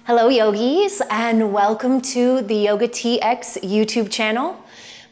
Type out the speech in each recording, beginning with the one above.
Hello yogis, and welcome to the Yoga TX YouTube channel.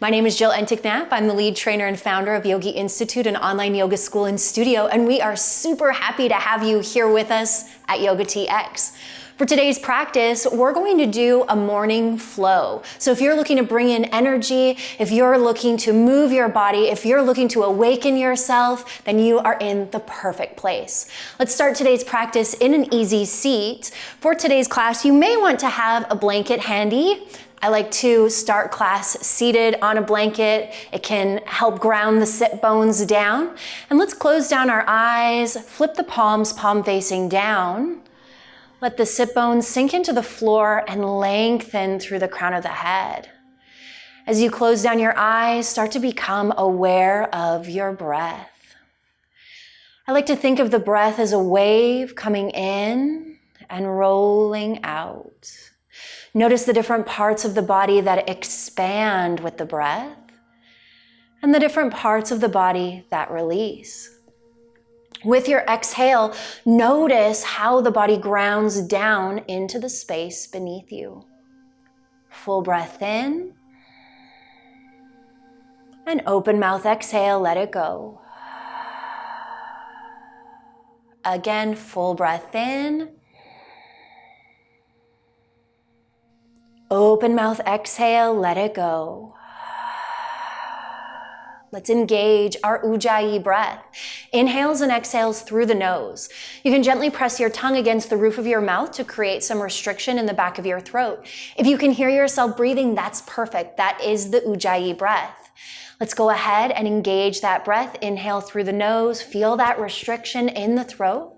My name is Jill Enticknap. I'm the lead trainer and founder of Yogi Institute, an online yoga school and studio, and we are super happy to have you here with us at Yoga TX. For today's practice, we're going to do a morning flow. So if you're looking to bring in energy, if you're looking to move your body, if you're looking to awaken yourself, then you are in the perfect place. Let's start today's practice in an easy seat. For today's class, you may want to have a blanket handy. I like to start class seated on a blanket. It can help ground the sit bones down. And let's close down our eyes, flip the palms, palm facing down. Let the sit bones sink into the floor and lengthen through the crown of the head. As you close down your eyes, start to become aware of your breath. I like to think of the breath as a wave coming in and rolling out. Notice the different parts of the body that expand with the breath and the different parts of the body that release. With your exhale, notice how the body grounds down into the space beneath you. Full breath in. And open mouth exhale, let it go. Again, full breath in. Open mouth exhale, let it go. Let's engage our Ujjayi breath. Inhales and exhales through the nose. You can gently press your tongue against the roof of your mouth to create some restriction in the back of your throat. If you can hear yourself breathing, that's perfect. That is the Ujjayi breath. Let's go ahead and engage that breath. Inhale through the nose. Feel that restriction in the throat.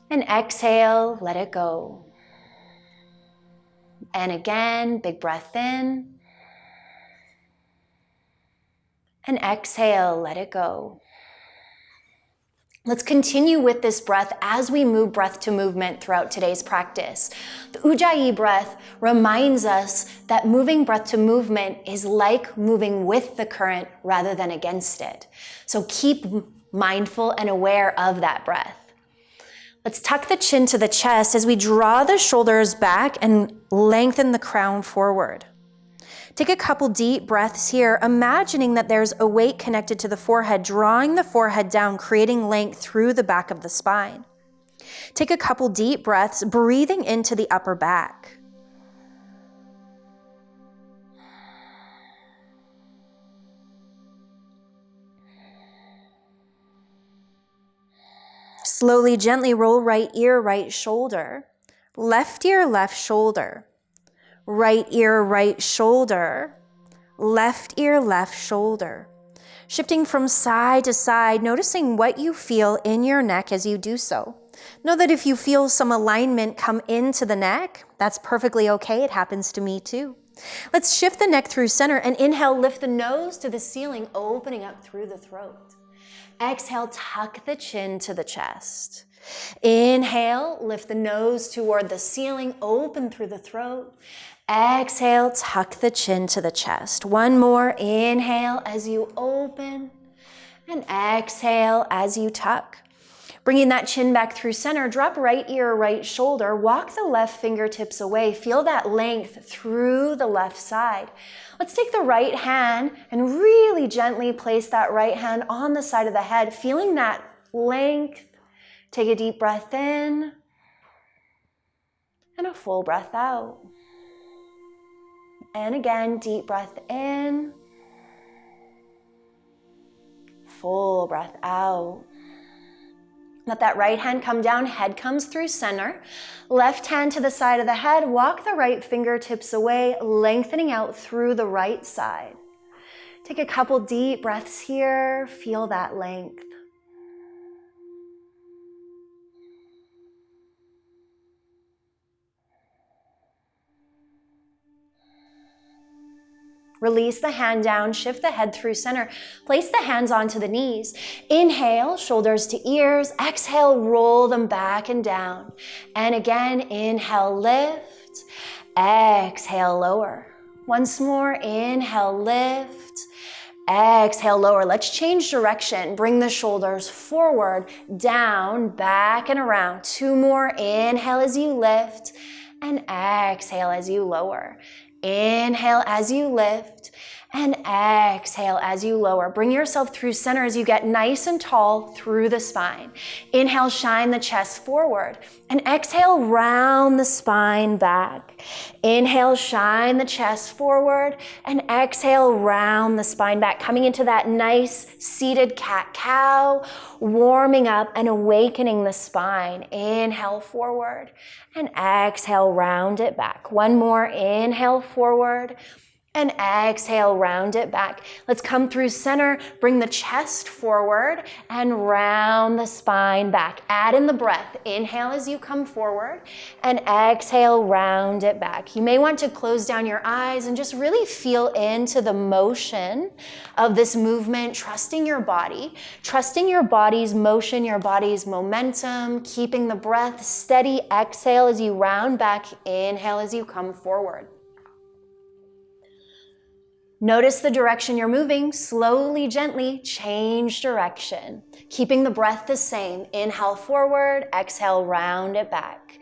And exhale, let it go. And again, big breath in. And exhale, let it go. Let's continue with this breath as we move breath to movement throughout today's practice. The Ujjayi breath reminds us that moving breath to movement is like moving with the current rather than against it. So keep mindful and aware of that breath. Let's tuck the chin to the chest as we draw the shoulders back and lengthen the crown forward. Take a couple deep breaths here, imagining that there's a weight connected to the forehead, drawing the forehead down, creating length through the back of the spine. Take a couple deep breaths, breathing into the upper back. Slowly, gently roll right ear, right shoulder. Left ear, left shoulder. Right ear, right shoulder, left ear, left shoulder. Shifting from side to side, noticing what you feel in your neck as you do so. Know that if you feel some alignment come into the neck, that's perfectly okay. It happens to me too. Let's shift the neck through center and inhale, lift the nose to the ceiling, opening up through the throat. Exhale, tuck the chin to the chest. Inhale, lift the nose toward the ceiling, open through the throat. Exhale, tuck the chin to the chest. One more, inhale as you open, and exhale as you tuck. Bringing that chin back through center, drop right ear, right shoulder, walk the left fingertips away. Feel that length through the left side. Let's take the right hand and really gently place that right hand on the side of the head, feeling that length. Take a deep breath in and a full breath out. And again, deep breath in, full breath out. Let that right hand come down, head comes through center. Left hand to the side of the head, walk the right fingertips away, lengthening out through the right side. Take a couple deep breaths here, feel that length. Release the hand down, shift the head through center. Place the hands onto the knees. Inhale, shoulders to ears. Exhale, roll them back and down. And again, inhale, lift. Exhale, lower. Once more, inhale, lift. Exhale, lower. Let's change direction. Bring the shoulders forward, down, back, and around. 2 more. Inhale as you lift, and exhale as you lower. Inhale as you lift, and exhale as you lower. Bring yourself through center as you get nice and tall through the spine. Inhale, shine the chest forward, and exhale, round the spine back. Inhale, shine the chest forward, and exhale, round the spine back. Coming into that nice seated cat-cow, warming up and awakening the spine. Inhale forward, and exhale, round it back. 1 more. Inhale forward, and exhale, round it back. Let's come through center, bring the chest forward, and round the spine back. Add in the breath. Inhale as you come forward, and exhale, round it back. You may want to close down your eyes and just really feel into the motion of this movement, trusting your body, trusting your body's motion, your body's momentum, keeping the breath steady. Exhale as you round back. Inhale as you come forward. Notice the direction you're moving. Slowly, gently change direction. Keeping the breath the same. Inhale forward, exhale, round it back.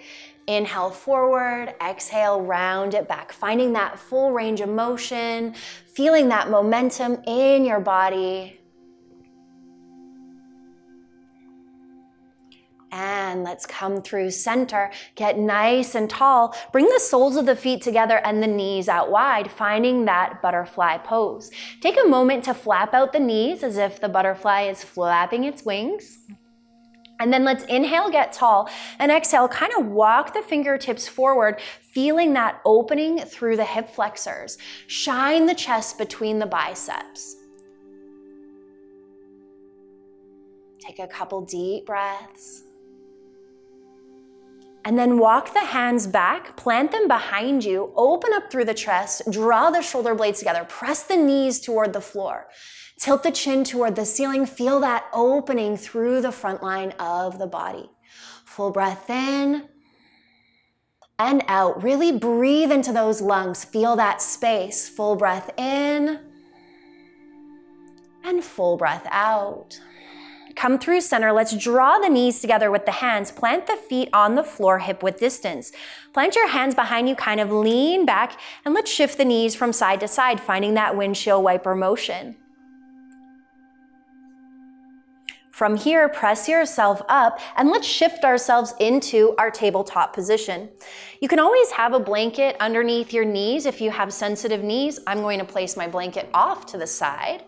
Inhale forward, exhale, round it back. Finding that full range of motion, feeling that momentum in your body. And let's come through center. Get nice and tall. Bring the soles of the feet together and the knees out wide, finding that butterfly pose. Take a moment to flap out the knees as if the butterfly is flapping its wings. And then let's inhale, get tall, and exhale, kind of walk the fingertips forward, feeling that opening through the hip flexors. Shine the chest between the biceps. Take a couple deep breaths. And then walk the hands back, plant them behind you, open up through the chest, draw the shoulder blades together, press the knees toward the floor, tilt the chin toward the ceiling, feel that opening through the front line of the body. Full breath in and out. Really breathe into those lungs, feel that space. Full breath in and full breath out. Come through center. Let's draw the knees together with the hands. Plant the feet on the floor, hip width distance. Plant your hands behind you, kind of lean back, and let's shift the knees from side to side, finding that windshield wiper motion. From here, press yourself up, and let's shift ourselves into our tabletop position. You can always have a blanket underneath your knees if you have sensitive knees. I'm going to place my blanket off to the side.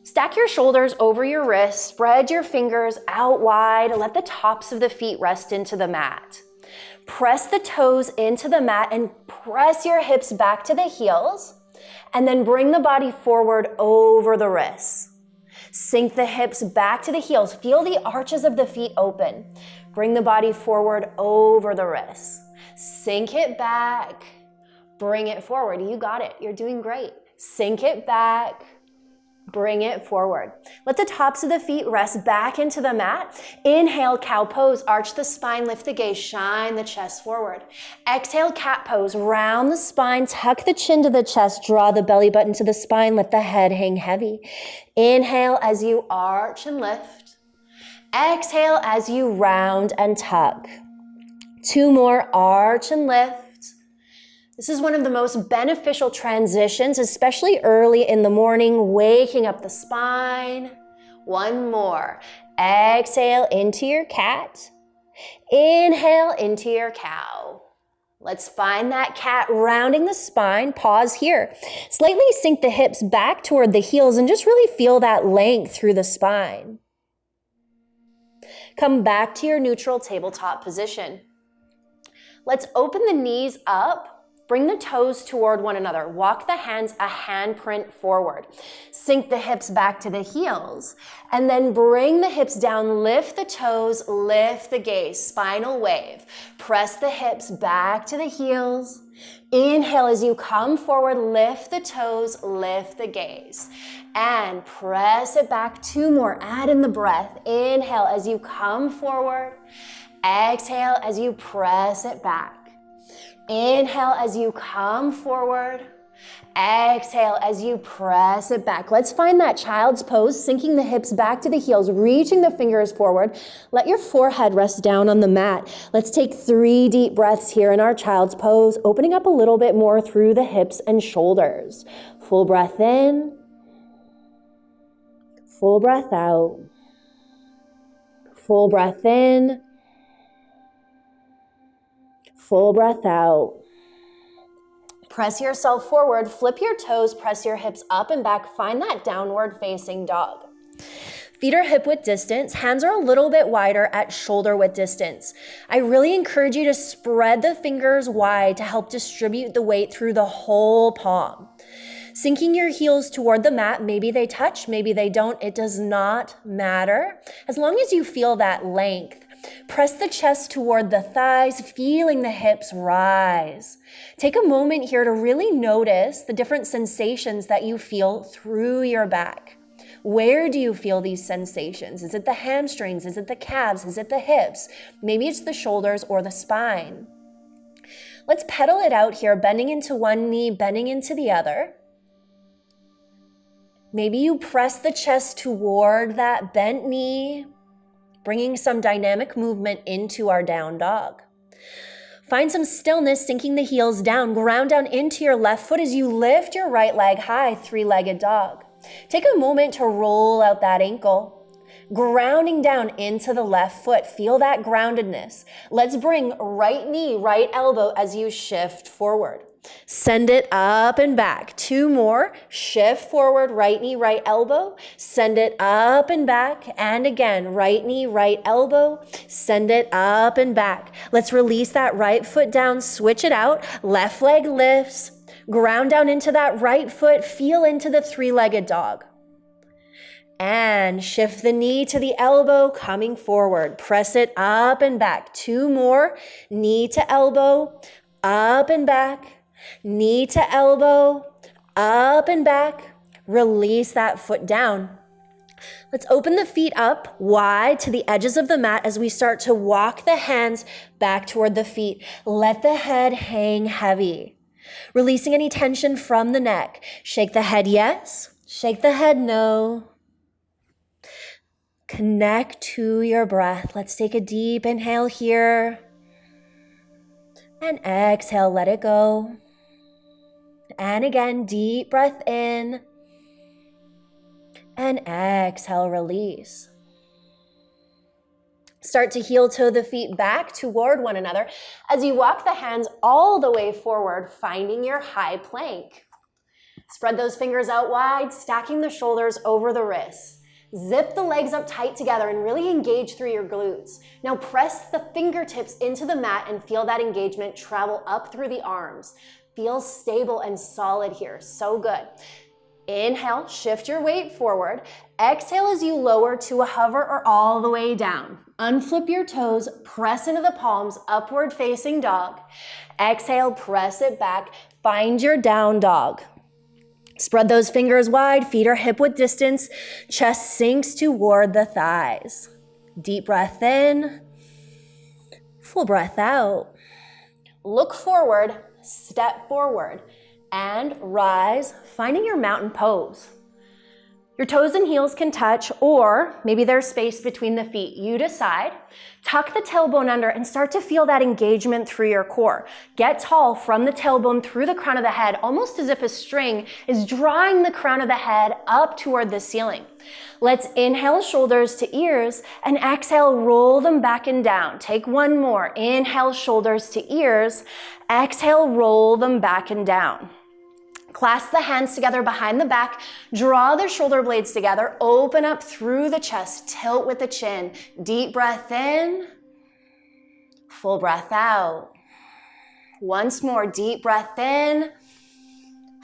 Stack your shoulders over your wrists, spread your fingers out wide, let the tops of the feet rest into the mat. Press the toes into the mat and press your hips back to the heels, and then bring the body forward over the wrists. Sink the hips back to the heels. Feel the arches of the feet open. Bring the body forward over the wrists. Sink it back, bring it forward. You got it, you're doing great. Sink it back, bring it forward. Let the tops of the feet rest back into the mat. Inhale, cow pose. Arch the spine, lift the gaze, shine the chest forward. Exhale, cat pose. Round the spine, tuck the chin to the chest, draw the belly button to the spine, let the head hang heavy. Inhale as you arch and lift. Exhale as you round and tuck. 2 more, arch and lift. This is one of the most beneficial transitions, especially early in the morning, waking up the spine. 1 more. Exhale into your cat. Inhale into your cow. Let's find that cat rounding the spine. Pause here. Slightly sink the hips back toward the heels and just really feel that length through the spine. Come back to your neutral tabletop position. Let's open the knees up. Bring the toes toward one another. Walk the hands a handprint forward. Sink the hips back to the heels. And then bring the hips down, lift the toes, lift the gaze, spinal wave. Press the hips back to the heels. Inhale as you come forward, lift the toes, lift the gaze. And press it back. 2 more, add in the breath. Inhale as you come forward. Exhale as you press it back. Inhale as you come forward. Exhale as you press it back. Let's find that child's pose, sinking the hips back to the heels, reaching the fingers forward. Let your forehead rest down on the mat. Let's take 3 deep breaths here in our child's pose, opening up a little bit more through the hips and shoulders. Full breath in. Full breath out. Full breath in. Full breath out. Press yourself forward, flip your toes, press your hips up and back, find that downward facing dog. Feet are hip width distance, hands are a little bit wider at shoulder width distance. I really encourage you to spread the fingers wide to help distribute the weight through the whole palm. Sinking your heels toward the mat, maybe they touch, maybe they don't, it does not matter. As long as you feel that length. Press the chest toward the thighs, feeling the hips rise. Take a moment here to really notice the different sensations that you feel through your back. Where do you feel these sensations? Is it the hamstrings? Is it the calves? Is it the hips? Maybe it's the shoulders or the spine. Let's pedal it out here, bending into one knee, bending into the other. Maybe you press the chest toward that bent knee, bringing some dynamic movement into our down dog. Find some stillness, sinking the heels down, ground down into your left foot as you lift your right leg high, 3-legged dog. Take a moment to roll out that ankle, grounding down into the left foot. Feel that groundedness. Let's bring right knee, right elbow as you shift forward. Send it up and back. 2 more. Shift forward, right knee, right elbow. Send it up and back. And again, right knee, right elbow. Send it up and back. Let's release that right foot down, switch it out. Left leg lifts. Ground down into that right foot. Feel into the 3-legged dog. And shift the knee to the elbow, coming forward. Press it up and back. 2 more. Knee to elbow, up and back. Knee to elbow, up and back. Release that foot down. Let's open the feet up wide to the edges of the mat as we start to walk the hands back toward the feet. Let the head hang heavy. Releasing any tension from the neck. Shake the head yes, shake the head no. Connect to your breath. Let's take a deep inhale here. And exhale, let it go. And again, deep breath in. And exhale, release. Start to heel toe the feet back toward one another as you walk the hands all the way forward, finding your high plank. Spread those fingers out wide, stacking the shoulders over the wrists. Zip the legs up tight together and really engage through your glutes. Now press the fingertips into the mat and feel that engagement travel up through the arms. Feel stable and solid here. So good. Inhale, shift your weight forward. Exhale as you lower to a hover or all the way down. Unflip your toes, press into the palms, upward facing dog. Exhale, press it back. Find your down dog. Spread those fingers wide, feet are hip width distance, chest sinks toward the thighs. Deep breath in, full breath out. Look forward, step forward, and rise, finding your mountain pose. Your toes and heels can touch, or maybe there's space between the feet. You decide. Tuck the tailbone under and start to feel that engagement through your core. Get tall from the tailbone through the crown of the head, almost as if a string is drawing the crown of the head up toward the ceiling. Let's inhale shoulders to ears and exhale, roll them back and down. Take 1 more. Inhale shoulders to ears. Exhale, roll them back and down. Clasp the hands together behind the back, draw the shoulder blades together, open up through the chest, tilt with the chin. Deep breath in, full breath out. Once more, deep breath in,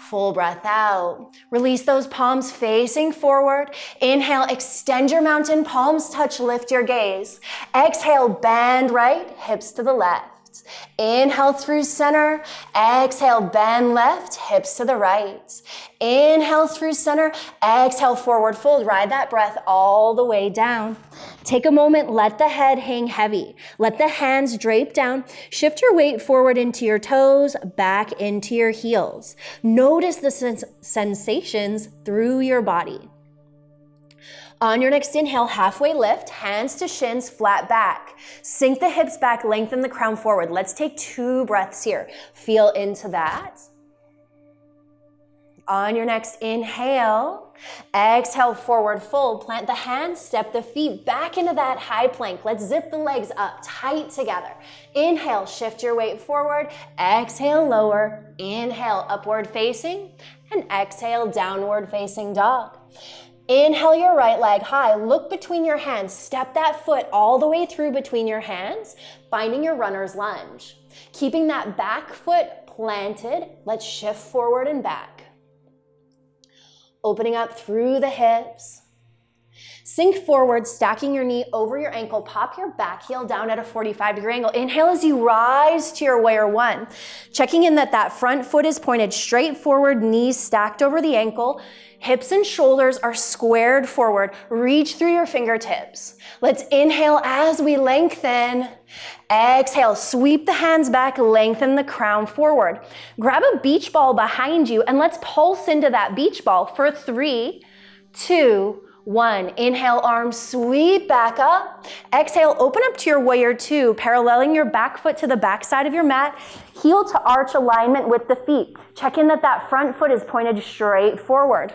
full breath out. Release those palms facing forward. Inhale, extend your mountain, palms touch, lift your gaze. Exhale, bend right, hips to the left. Inhale through center. Exhale, bend left, hips to the right. Inhale through center. Exhale, forward fold. Ride that breath all the way down. Take a moment, let the head hang heavy. Let the hands drape down. Shift your weight forward into your toes, back into your heels. Notice the sensations through your body. On your next inhale, halfway lift, hands to shins, flat back. Sink the hips back, lengthen the crown forward. Let's take 2 breaths here. Feel into that. On your next inhale, exhale, forward fold. Plant the hands, step the feet back into that high plank. Let's zip the legs up, tight together. Inhale, shift your weight forward. Exhale, lower. Inhale, upward facing. And exhale, downward facing dog. Inhale your right leg high. Look between your hands. Step that foot all the way through between your hands, finding your runner's lunge. Keeping that back foot planted, let's shift forward and back. Opening up through the hips. Sink forward, stacking your knee over your ankle. Pop your back heel down at a 45-degree angle. Inhale as you rise to your warrior one. Checking in that front foot is pointed straight forward, knees stacked over the ankle. Hips and shoulders are squared forward. Reach through your fingertips. Let's inhale as we lengthen. Exhale, sweep the hands back, lengthen the crown forward. Grab a beach ball behind you and let's pulse into that beach ball for 3, 2, 1. Inhale, arms sweep back up. Exhale, open up to your warrior two, paralleling your back foot to the back side of your mat. Heel to arch alignment with the feet. Check in that front foot is pointed straight forward.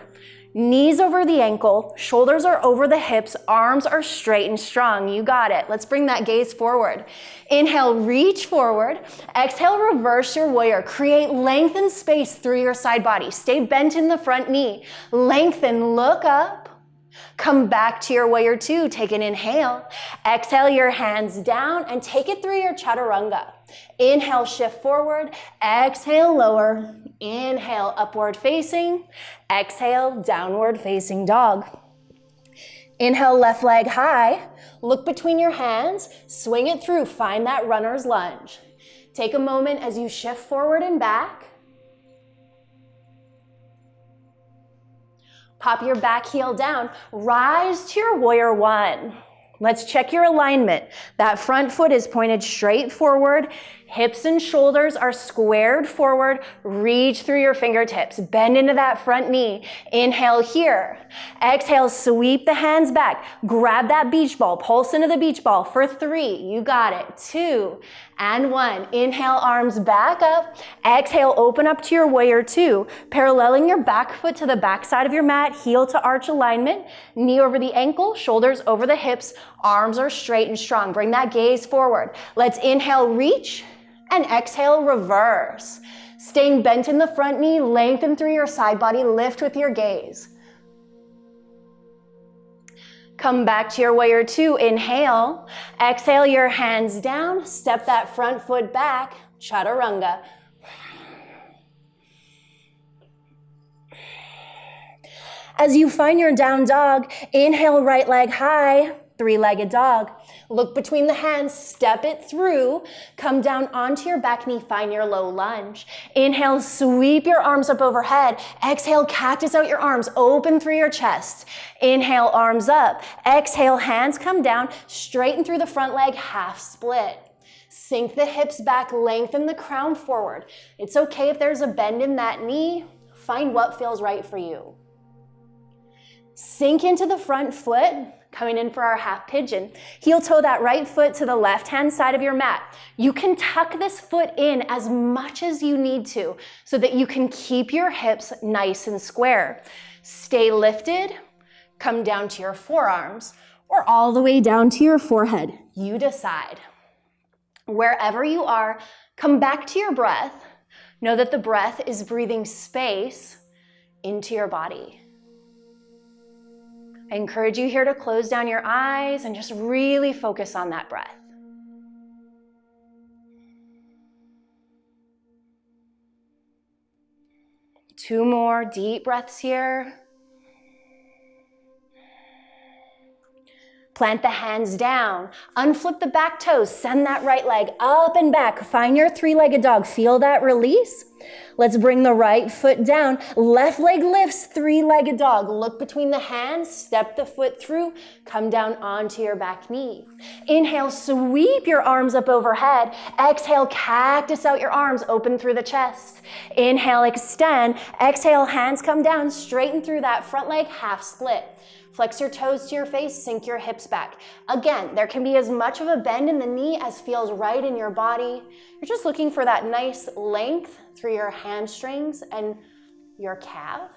Knees over the ankle, shoulders are over the hips, arms are straight and strong. You got it. Let's bring that gaze forward. Inhale, reach forward. Exhale, reverse your warrior. Create length and space through your side body. Stay bent in the front knee. Lengthen, look up. Come back to your warrior two. Take an inhale. Exhale your hands down and take it through your chaturanga. Inhale, shift forward. Exhale, lower. Inhale, upward facing. Exhale, downward facing dog. Inhale, left leg high. Look between your hands. Swing it through. Find that runner's lunge. Take a moment as you shift forward and back. Pop your back heel down. Rise to your warrior one. Let's check your alignment. That front foot is pointed straight forward. Hips and shoulders are squared forward. Reach through your fingertips. Bend into that front knee. Inhale here. Exhale, sweep the hands back. Grab that beach ball. Pulse into the beach ball for 3. You got it. 2 and 1. Inhale, arms back up. Exhale, open up to your warrior two. Paralleling your back foot to the back side of your mat. Heel to arch alignment. Knee over the ankle. Shoulders over the hips. Arms are straight and strong. Bring that gaze forward. Let's inhale, reach. And exhale, reverse. Staying bent in the front knee, lengthen through your side body, lift with your gaze. Come back to your warrior two, inhale. Exhale your hands down, step that front foot back, chaturanga. As you find your down dog, inhale right leg high, 3-legged dog. Look between the hands, step it through, come down onto your back knee, find your low lunge. Inhale, sweep your arms up overhead. Exhale, cactus out your arms, open through your chest. Inhale, arms up. Exhale, hands come down, straighten through the front leg, half split. Sink the hips back, lengthen the crown forward. It's okay if there's a bend in that knee. Find what feels right for you. Sink into the front foot. Coming in for our half pigeon. Heel toe that right foot to the left-hand side of your mat. You can tuck this foot in as much as you need to so that you can keep your hips nice and square. Stay lifted, come down to your forearms, or all the way down to your forehead. You decide. Wherever you are, come back to your breath. Know that the breath is breathing space into your body. I encourage you here to close down your eyes and just really focus on that breath. Two more deep breaths here. Plant the hands down. Unflip the back toes. Send that right leg up and back. Find your three-legged dog. Feel that release. Let's bring the right foot down. Left leg lifts, three-legged dog. Look between the hands, step the foot through, come down onto your back knee. Inhale, sweep your arms up overhead. Exhale, cactus out your arms, open through the chest. Inhale, extend. Exhale, hands come down, straighten through that front leg, half split. Flex your toes to your face, sink your hips back. Again, there can be as much of a bend in the knee as feels right in your body. You're just looking for that nice length through your hamstrings and your calf.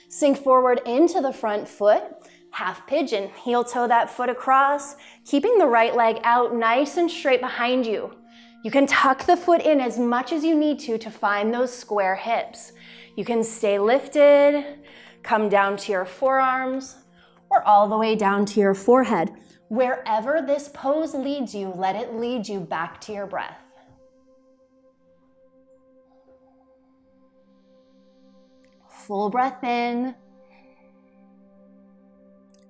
Sink forward into the front foot, half pigeon. Heel toe that foot across, keeping the right leg out nice and straight behind you. You can tuck the foot in as much as you need to find those square hips. You can stay lifted, come down to your forearms, or all the way down to your forehead. Wherever this pose leads you, let it lead you back to your breath. Full breath in,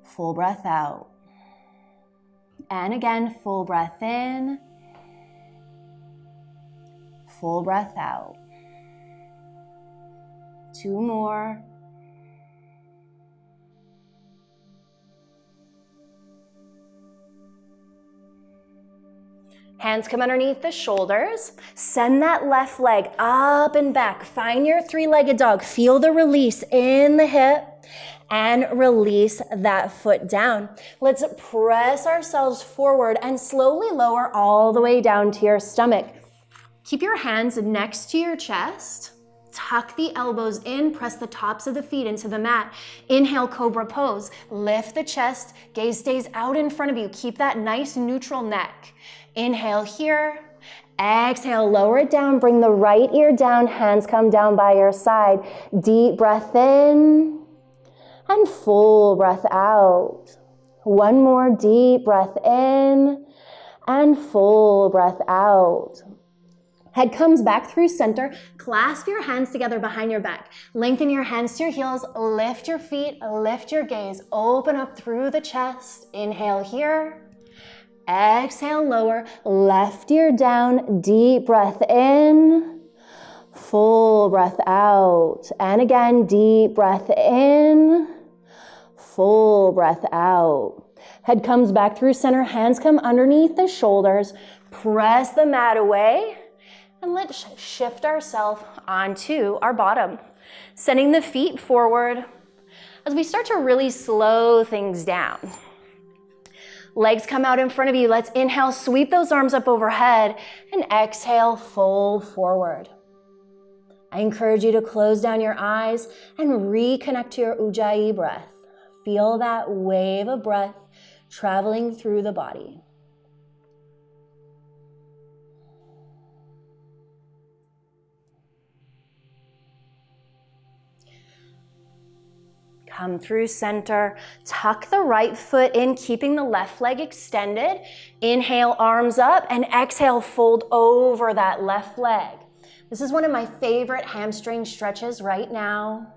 full breath out. And again, full breath in, full breath out. 2 more. Hands come underneath the shoulders. Send that left leg up and back. Find your three-legged dog. Feel the release in the hip and release that foot down. Let's press ourselves forward and slowly lower all the way down to your stomach. Keep your hands next to your chest. Tuck the elbows in, press the tops of the feet into the mat. Inhale, cobra pose. Lift the chest, gaze stays out in front of you. Keep that nice neutral neck. Inhale here, exhale, lower it down, bring the right ear down, hands come down by your side. Deep breath in and full breath out. 1 more deep breath in and full breath out. Head comes back through center. Clasp your hands together behind your back. Lengthen your hands to your heels. Lift your feet, lift your gaze. Open up through the chest. Inhale here. Exhale, lower, left ear down, deep breath in, full breath out. And again, deep breath in, full breath out. Head comes back through center, hands come underneath the shoulders, press the mat away, and let's shift ourselves onto our bottom. Sending the feet forward as we start to really slow things down. Legs come out in front of you. Let's inhale, sweep those arms up overhead, and exhale, fold forward. I encourage you to close down your eyes and reconnect to your Ujjayi breath. Feel that wave of breath traveling through the body. Come through center, tuck the right foot in, keeping the left leg extended. Inhale, arms up, and exhale, fold over that left leg. This is one of my favorite hamstring stretches right now.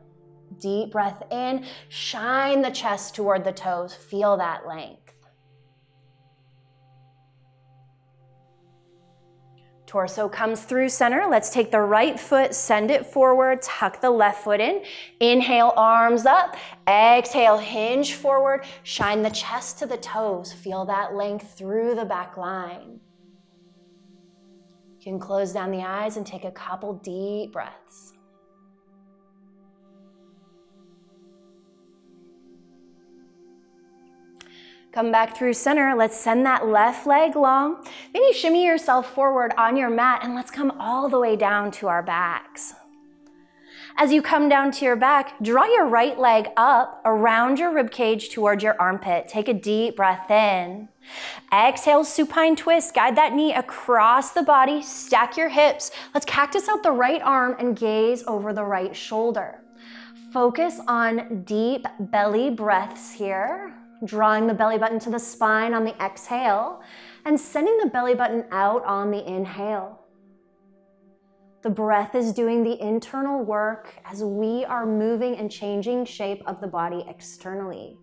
Deep breath in, shine the chest toward the toes, feel that length. Torso comes through center. Let's take the right foot, send it forward, tuck the left foot in. Inhale, arms up. Exhale, hinge forward. Shine the chest to the toes. Feel that length through the back line. You can close down the eyes and take a couple deep breaths. Come back through center. Let's send that left leg long. Maybe shimmy yourself forward on your mat and let's come all the way down to our backs. As you come down to your back, draw your right leg up around your rib cage towards your armpit. Take a deep breath in. Exhale, supine twist. Guide that knee across the body. Stack your hips. Let's cactus out the right arm and gaze over the right shoulder. Focus on deep belly breaths here. Drawing the belly button to the spine on the exhale and sending the belly button out on the inhale. The breath is doing the internal work as we are moving and changing shape of the body externally.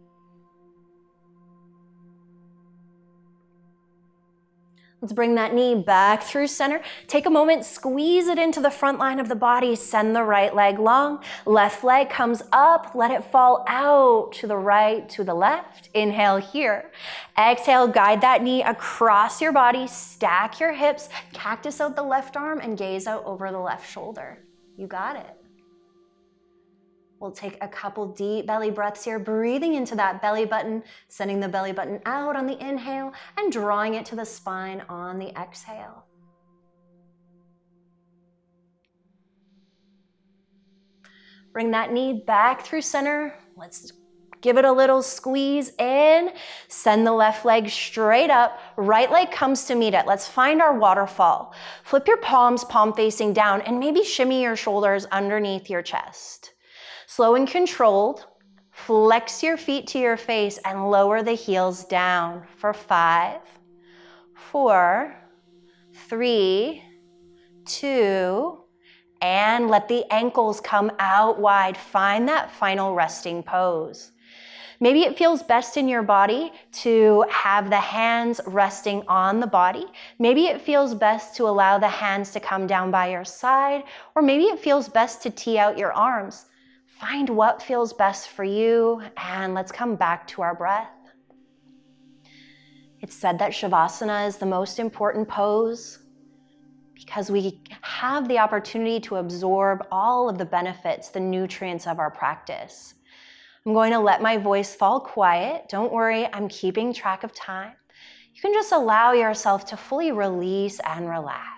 Let's bring that knee back through center. Take a moment, squeeze it into the front line of the body. Send the right leg long. Left leg comes up. Let it fall out to the right, to the left. Inhale here. Exhale, guide that knee across your body. Stack your hips. Cactus out the left arm and gaze out over the left shoulder. You got it. We'll take a couple deep belly breaths here, breathing into that belly button, sending the belly button out on the inhale and drawing it to the spine on the exhale. Bring that knee back through center. Let's give it a little squeeze in. Send the left leg straight up. Right leg comes to meet it. Let's find our waterfall. Flip your palms, palm facing down, and maybe shimmy your shoulders underneath your chest. Slow and controlled, flex your feet to your face and lower the heels down for 5, 4, 3, 2, and let the ankles come out wide. Find that final resting pose. Maybe it feels best in your body to have the hands resting on the body. Maybe it feels best to allow the hands to come down by your side, or maybe it feels best to tee out your arms. Find what feels best for you, and let's come back to our breath. It's said that Shavasana is the most important pose because we have the opportunity to absorb all of the benefits, the nutrients of our practice. I'm going to let my voice fall quiet. Don't worry, I'm keeping track of time. You can just allow yourself to fully release and relax.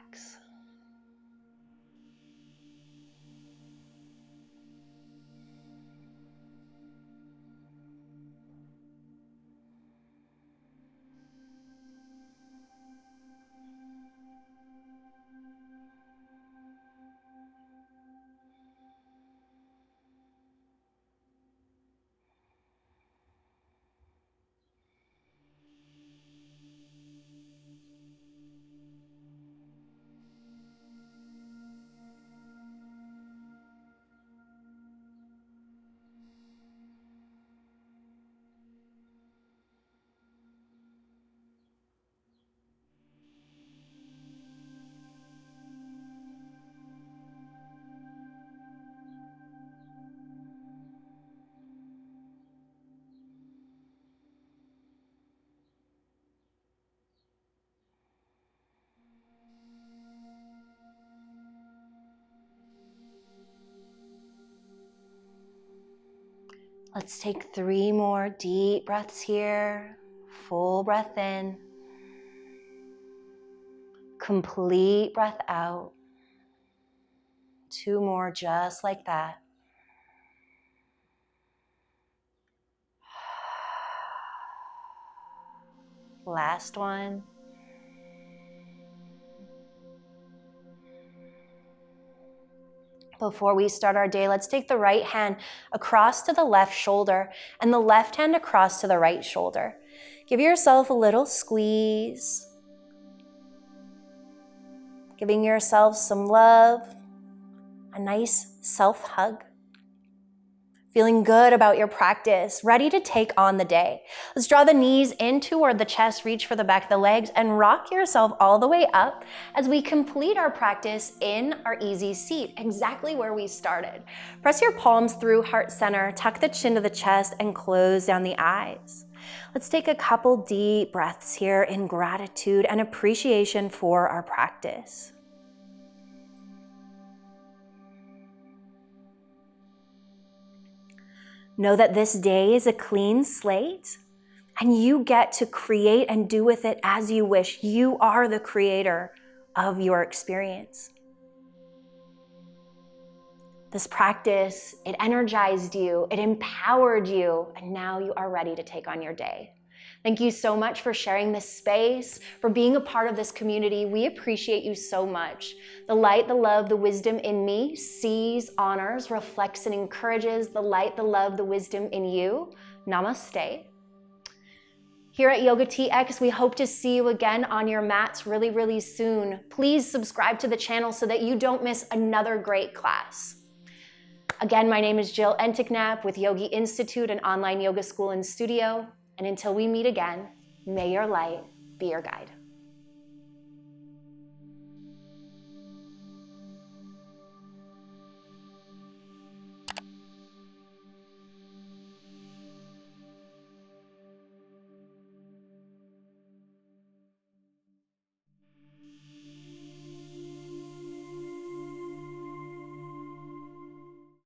Let's take 3 more deep breaths here. Full breath in. Complete breath out. 2 more just like that. Last one. Before we start our day, let's take the right hand across to the left shoulder and the left hand across to the right shoulder. Give yourself a little squeeze. Giving yourself some love, a nice self-hug. Feeling good about your practice, ready to take on the day. Let's draw the knees in toward the chest, reach for the back of the legs, and rock yourself all the way up as we complete our practice in our easy seat, exactly where we started. Press your palms through heart center, tuck the chin to the chest, and close down the eyes. Let's take a couple deep breaths here in gratitude and appreciation for our practice. Know that this day is a clean slate and you get to create and do with it as you wish. You are the creator of your experience. This practice, it energized you, it empowered you, and now you are ready to take on your day. Thank you so much for sharing this space, for being a part of this community. We appreciate you so much. The light, the love, the wisdom in me sees, honors, reflects, and encourages the light, the love, the wisdom in you. Namaste. Here at Yoga TX, we hope to see you again on your mats really, really soon. Please subscribe to the channel so that you don't miss another great class. Again, my name is Jill Enticknap with Yogi Institute, an online yoga school and studio. And until we meet again, may your light be your guide.